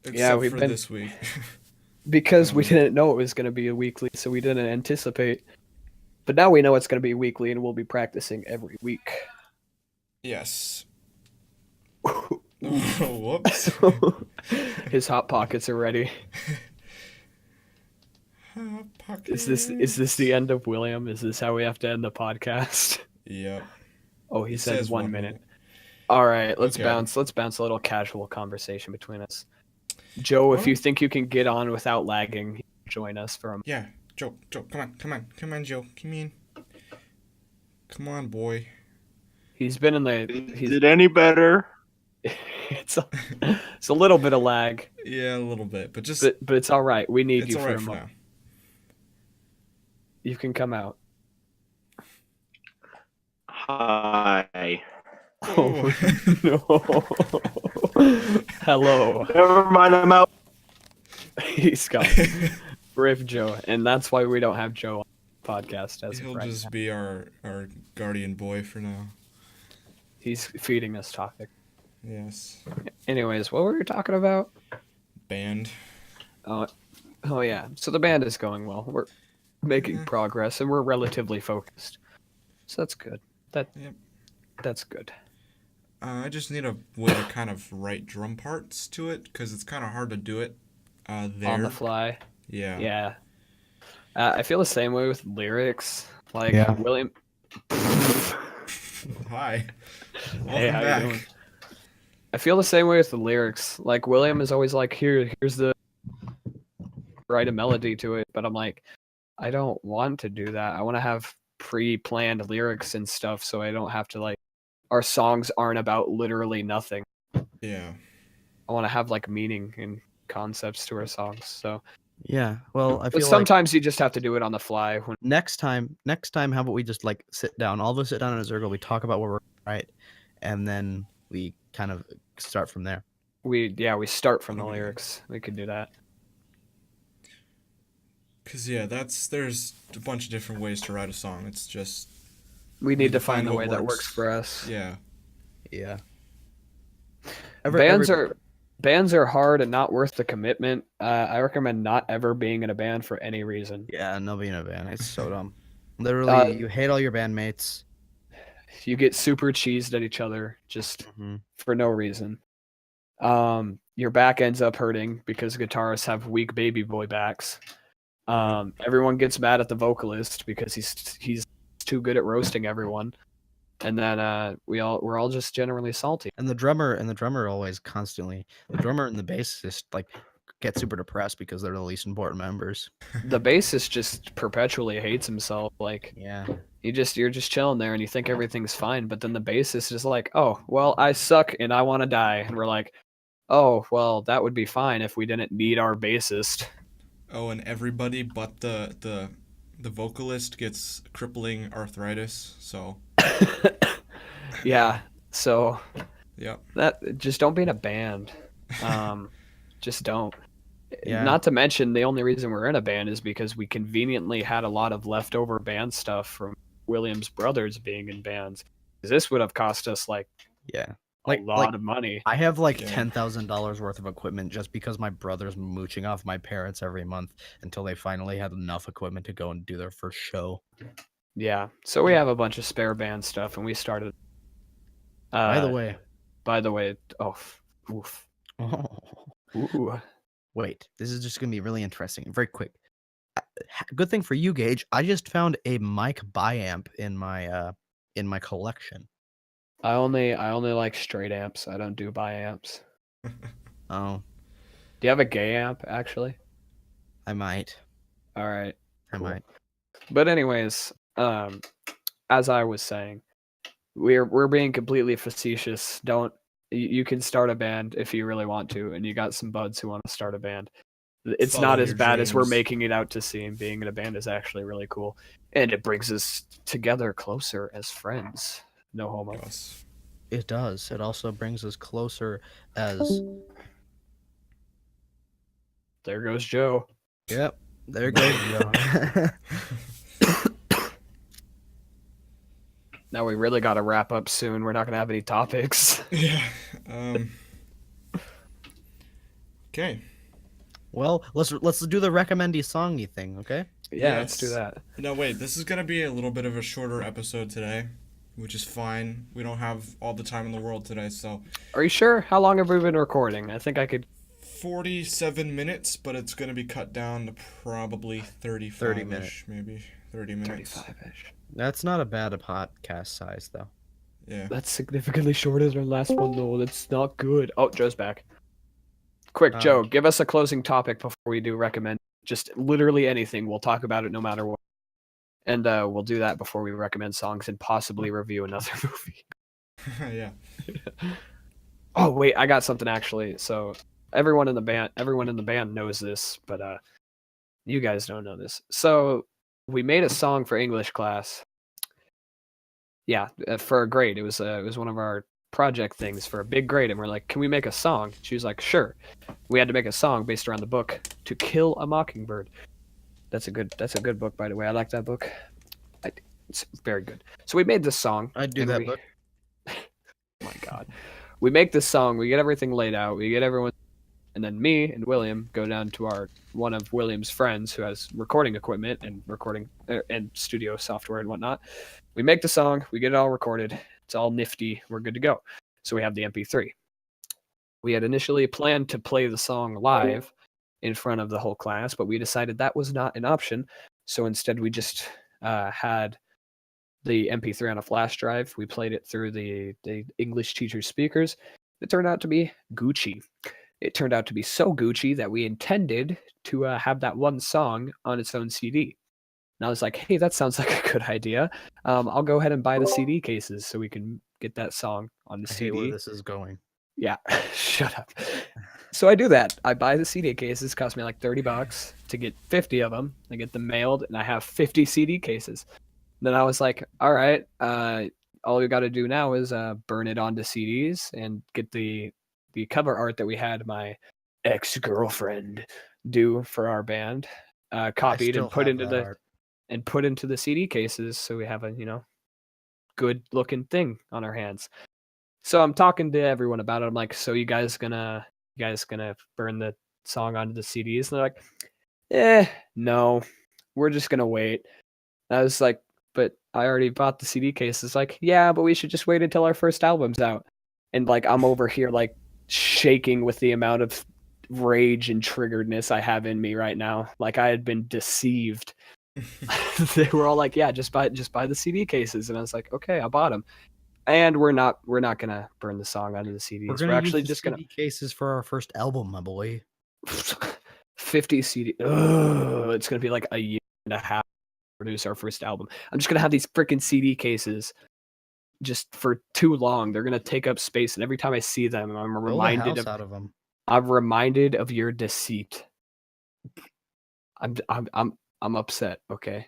except we've for been- this week. Because we didn't know it was going to be a weekly, so we didn't anticipate. But now we know it's going to be weekly, and we'll be practicing every week. Yes. Whoops. His hot pockets are ready. Is this the end of William? Is this how we have to end the podcast? Yep. Oh, he It said says 1 minute. All right, let's Okay. bounce a little casual conversation between us. Joe, if you think you can get on without lagging, join us for a moment. Yeah, Joe, come on, Joe, come in. Come on, boy. He's been in Is the it any better? it's a little bit of lag, Yeah, a little bit, but just but it's all right. We need it's you all for right a for moment. now. You can come out. Hi. Oh, no. Hello. Never mind, I'm out. He's gone. Brave Joe. And that's why we don't have Joe on the podcast as He'll of right just now. be our guardian boy for now. He's feeding us topic. Yes. Anyways, what were we talking about? Band. Oh yeah. So the band is going well. We're making Yeah. progress, and we're relatively focused. So that's good. Yep. That's good. I just need a way to kind of write drum parts to it, because it's kind of hard to do it there. On the fly. Yeah. Yeah. I feel the same way with lyrics. Like Yeah. William. Hi. Welcome Hey, how you back. doing? I feel the same way with the lyrics. Like William is always like, here's the write a melody to it, but I'm like, I don't want to do that. I want to have pre-planned lyrics and stuff, so I don't have to like. Our songs aren't about literally nothing. Yeah. I want to have like meaning and concepts to our songs. So, Yeah. Well, I but feel like sometimes you just have to do it on the fly. When next time, how about we just like sit down? All of us sit down in a circle. We talk about what we're right, and then we kind of start from there. we start from the Okay. lyrics. We could do that. Because, yeah, there's a bunch of different ways to write a song. It's just, We need to find the what way that works. works for us. yeah. Yeah. Bands are hard and not worth the commitment. I recommend not ever being in a band for any reason. Yeah, no being in a band. It's so dumb. Literally, you hate all your bandmates. You get super cheesed at each other just Mhm. for no reason. Your back ends up hurting because guitarists have weak baby boy backs. Everyone gets mad at the vocalist because he's too good at roasting everyone, and then we're all just generally salty. And the drummer always constantly. The drummer and the bassist like get super depressed because they're the least important members. The bassist just perpetually hates himself. Like Yeah. you're just chilling there and you think everything's fine, but then the bassist is like, "Oh, well, I suck and I want to die," and we're like, Oh, well, that would be fine if we didn't need our bassist. Oh, and everybody but the vocalist gets crippling arthritis. So Yeah. So yep. that just don't be in a band. Just don't. Yeah. Not to mention, the only reason we're in a band is because we conveniently had a lot of leftover band stuff from Williams brothers being in bands. This would have cost us like Yeah. a lot of money. I have like Yeah. $10,000 worth of equipment just because my brother's mooching off my parents every month until they finally had enough equipment to go and do their first show. Yeah. So we have a bunch of spare band stuff, and we started. By the way, oh, oof. oh, Ooh. wait, this is just gonna be really interesting. Very quick. Good thing for you, Gage. I just found a mic biamp in my collection. I only like straight amps. I don't do biamps. Oh, Do you have a gay amp actually? I might. All right. I Cool. might. But anyways, as I was saying, we're being completely facetious. Don't you can start a band if you really want to, and you got some buds who want to start a band. It's Follow not as your bad as we're dreams. making it out to seem. Being in a band is actually really cool, and it brings us together closer as friends. No homo. Yes. It does. It also brings us closer as. There goes Joe. Yep. There goes Joe. Now we really got to wrap up soon. We're not gonna have any topics. Yeah. Okay. Well, let's do the recommendy songy thing, okay? Yeah, let's do Yes. that. No, wait. This is gonna be a little bit of a shorter episode today, which is fine. We don't have all the time in the world today, so Are you sure? How long have we been recording? I think I could. 47 minutes, but it's gonna be cut down to probably 35 30 minutes. maybe 30 minutes. 35-ish. That's not a bad podcast size, though. Yeah. That's significantly shorter than our last one, though. That's not good. Oh, Joe's back. Quick, Joe, give us a closing topic before we do recommend. Just literally anything. We'll talk about it no matter what. And we'll do that before we recommend songs and possibly review another movie. Yeah. Oh, wait, I got something actually. So everyone in the band knows this, but you guys don't know this. So we made a song for English class. Yeah, for a grade. It was one of our project things for a big grade, and we're like, can we make a song? She was like, sure. We had to make a song based around the book To Kill a Mockingbird. That's a good book, by the way. I like that book. It's very good. So we made this song. I'd do and that book. Oh my god. We make this song, we get everything laid out, we get everyone, and then me and William go down to one of William's friends who has recording equipment and recording and studio software and whatnot. We make the song, we get it all recorded. It's all nifty. We're good to go. So we have the MP3. We had initially planned to play the song live in front of the whole class, but we decided that was not an option. So instead, we just had the MP3 on a flash drive. We played it through the English teacher's speakers. It turned out to be Gucci. It turned out to be so Gucci that we intended to have that one song on its own CD. And I was like, hey, that sounds like a good idea. I'll go ahead and buy the CD cases so we can get that song on the I CD. hate where this is going. Yeah, shut up. So I do that. I buy the CD cases. Cost me like $30 to get 50 of them. I get them mailed, and I have 50 CD cases. Then I was like, all right, all we got to do now is burn it onto CDs and get the cover art that we had my ex-girlfriend do for our band copied and put into the CD cases, so we have a good looking thing on our hands. So I'm talking to everyone about it. I'm like, so you guys gonna burn the song onto the CDs? And they're like, no, we're just gonna wait. And I was like, but I already bought the CD cases. Like, yeah, but we should just wait until our first album's out. And like, I'm over here like shaking with the amount of rage and triggeredness I have in me right now. Like I had been deceived. They were all like, yeah, just buy the CD cases. And I was like, okay, I bought them. And we're not gonna burn the song onto the CDs. We're actually use the just gonna CD cases for our first album, my boy. 50 CD. Ugh, it's gonna be like a year and a half to produce our first album. I'm just gonna have these freaking CD cases just for too long. They're gonna take up space, and every time I see them, I'm Build a reminded house of out of them. I'm reminded of your deceit. I'm upset, okay?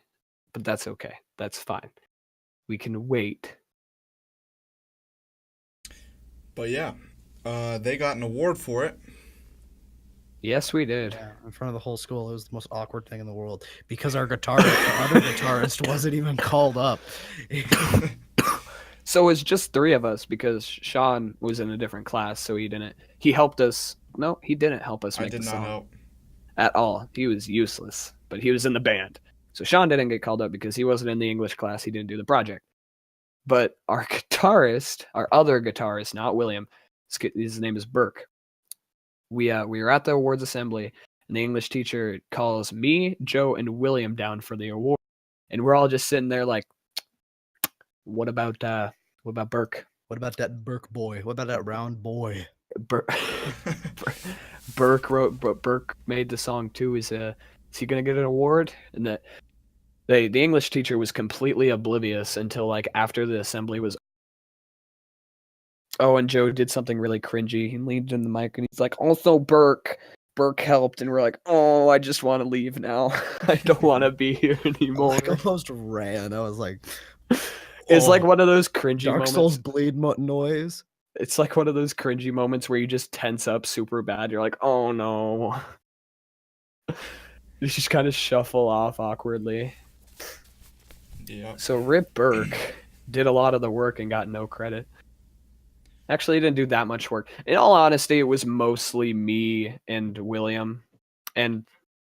But that's okay. That's fine. We can wait. But yeah, they got an award for it. Yes, we did. Yeah, in front of the whole school. It was the most awkward thing in the world because our guitarist, our other guitarist, wasn't even called up. So it's just 3 of us because Sean was in a different class, so he didn't. He helped us. No, he didn't help us I make did the not song help. at all. He was useless, but he was in the band. So Sean didn't get called up because he wasn't in the English class. He didn't do the project. But our guitarist, our other guitarist, not William, his name is Burke. We were at the awards assembly, and the English teacher calls me, Joe, and William down for the award, and we're all just sitting there like, what about Burke? What about that Burke boy? What about that round boy? Burke made the song too. Is he gonna get an award? And the English teacher was completely oblivious until like after the assembly was. Oh, and Joe did something really cringy. He leaned in the mic and he's like, also Burke helped, and we're like, oh, I just want to leave now. I don't want to be here anymore. Like almost ran. I was like, It's like one of those cringy Dark moments. Souls bleed noise. It's like one of those cringy moments where you just tense up super bad. You're like, oh no. You just kind of shuffle off awkwardly. Yeah. So Rip Burke did a lot of the work and got no credit. Actually, he didn't do that much work. In all honesty, it was mostly me and William and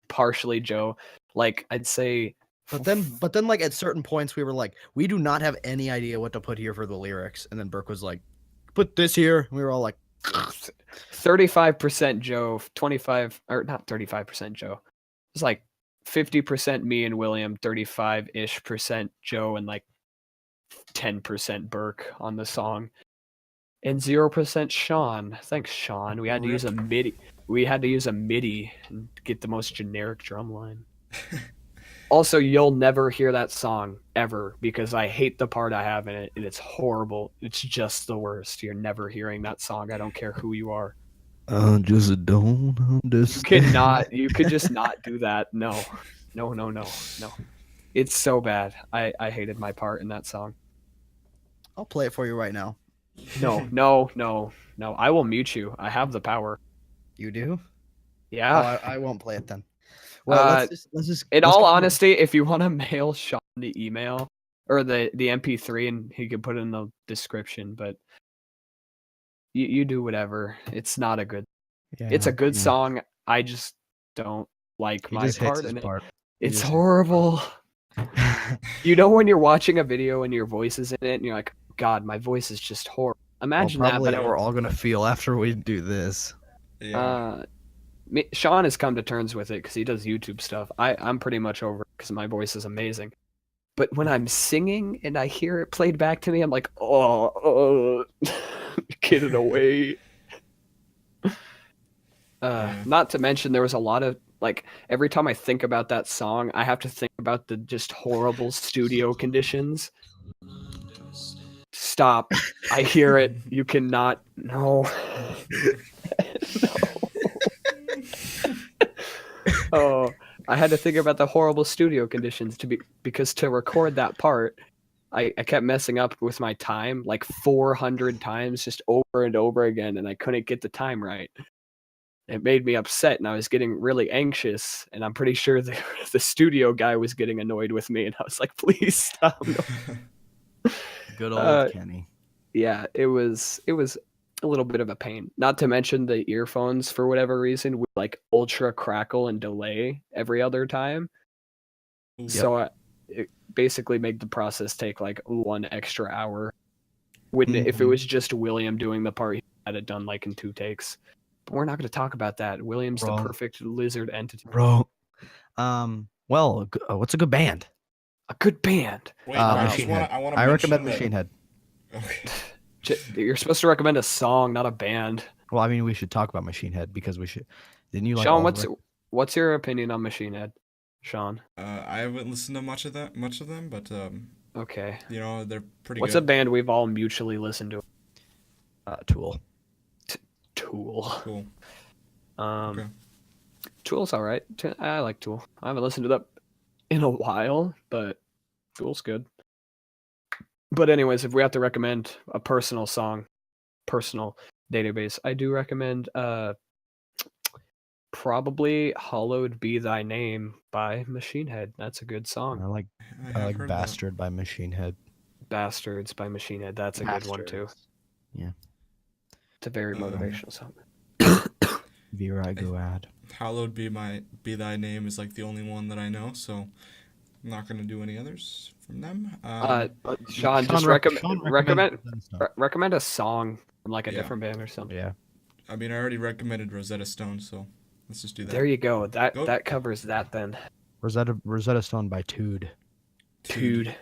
partially Joe. Like, I'd say... But then, like at certain points, we were like, we do not have any idea what to put here for the lyrics. And then Burke was like, put this here. And we were all like, 35% Joe, 25 or not 35% Joe. It's like 50% me and William, 35-ish% Joe, and like 10% Burke on the song. And 0% Sean. Thanks, Sean. We had to use a MIDI. We had to use a MIDI and get the most generic drum line. Also, you'll never hear that song ever because I hate the part I have in it, and it's horrible. It's just the worst. You're never hearing that song. I don't care who you are. I just don't understand. You could just not do that. No. It's so bad. I hated my part in that song. I'll play it for you right now. No. I will mute you. I have the power. You do? Yeah. Oh, I won't play it then. Well, let's all honesty, if you want to mail Sean the email or the MP3, and he could put it in the description, but you do whatever. It's not a good. Yeah, it's a good song. I just don't like my part in it. It's horrible. You know when you're watching a video and your voice is in it, and you're like, God, my voice is just horrible. Imagine that. But we're all gonna feel after we do this. Yeah. Sean has come to terms with it because he does YouTube stuff. I'm pretty much over it because my voice is amazing. But when I'm singing and I hear it played back to me, I'm like, oh, get it away. Not to mention there was a lot of, like, every time I think about that song, I have to think about the just horrible studio conditions. Stop. I hear it. You cannot. No. No. Oh, I had to think about the horrible studio conditions because to record that part, I kept messing up with my time like 400 times just over and over again, and I couldn't get the time right. It made me upset, and I was getting really anxious, and I'm pretty sure the studio guy was getting annoyed with me, and I was like, please stop. Good old Kenny. Yeah, it was a little bit of a pain. Not to mention the earphones, for whatever reason, would like ultra crackle and delay every other time. Yep. So it basically made the process take like 1 extra hour. If it was just William doing the part, he had it done like in 2 takes. But we're not going to talk about that. William's the perfect lizard entity. Bro. Well, what's a good band? A good band. Wait, I recommend Machine Head. Okay. You're supposed to recommend a song, not a band. Well, I mean, we should talk about Machine Head because we should. Didn't you like? Sean, what's your opinion on Machine Head, Sean? I haven't listened to much of them, but Okay. You know, they're pretty What's a good. band we've all mutually listened to? Tool. Tool. Cool. Um, Okay. Tool's all right. I like Tool. I haven't listened to that in a while, but Tool's good. But anyways, if we have to recommend a personal song, personal database, I do recommend probably "Hallowed Be Thy Name" by Machine Head. That's a good I song. like I I have like heard Bastard by Machine Head. Bastards by Machine Head. That's a good one too. Yeah. It's a very motivational song. Vira go ad. that. Hallowed be thy name is like the only one that I know, so I'm not gonna do any others from them. Sean, just recommend a song from like a Yeah. different band or something. Yeah. I mean, I already recommended Rosetta Stone, so let's just do that. There you go. That Go. that covers that then. Rosetta Stone by Tude. Tude.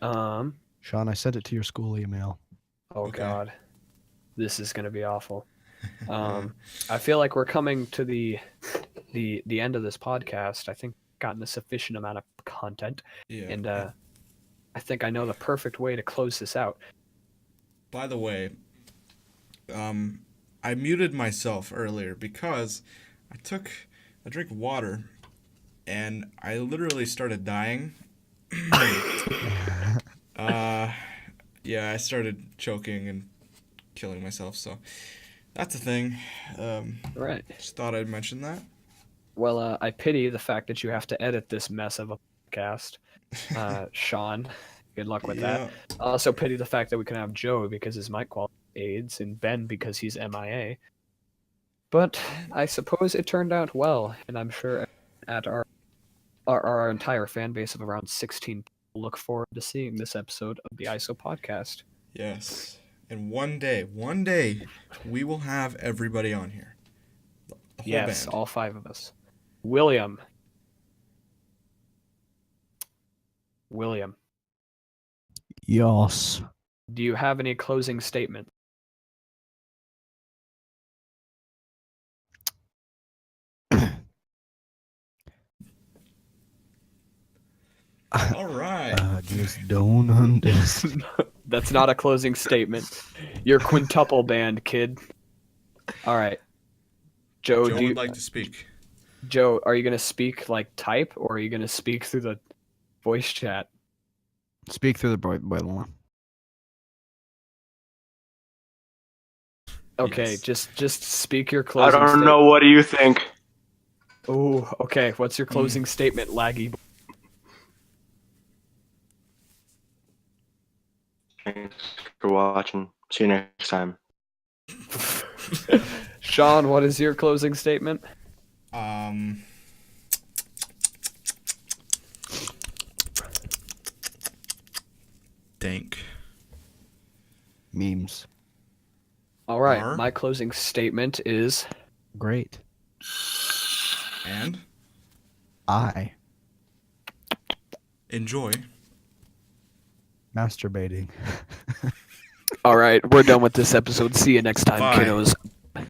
Sean, I sent it to your school email. Oh Okay. God, this is gonna be awful. I feel like we're coming to the end of this podcast. I think we've gotten a sufficient amount of content, Yeah. and I think I know the perfect way to close this out. By the way, I muted myself earlier because I drank water and I literally started dying. Yeah, I started choking and killing myself, so that's a thing. Right. Just thought I'd mention that. Well, I pity the fact that you have to edit this mess of a podcast. Sean, good luck with that. I also pity the fact that we can have Joe because his mic quality aids and Ben because he's MIA. But I suppose it turned out well, and I'm sure at our entire fan base of around 16 people look forward to seeing this episode of the IsoPodcast. Yes. And one day, we will have everybody on here. The whole Yes, band. all 5 of us. William. Yes. Do you have any closing statement? All right. I just don't understand. That's not a closing statement. You're quintuple band, kid. All right. Joe, Joe would like to speak. Joe, are you going to speak like type or are you going to speak through the voice chat? Speak through the boiler. Okay, Yes. just speak your I closing don't statement. know. What do you think? Oh, okay. What's your closing statement, laggy? Thanks for watching. See you next time. Sean, what is your closing statement? Dank. Memes. All right, Are? my closing statement is Great. And I enjoy. masturbating. all right, we're done with this episode. See you next time, Bye. kiddos.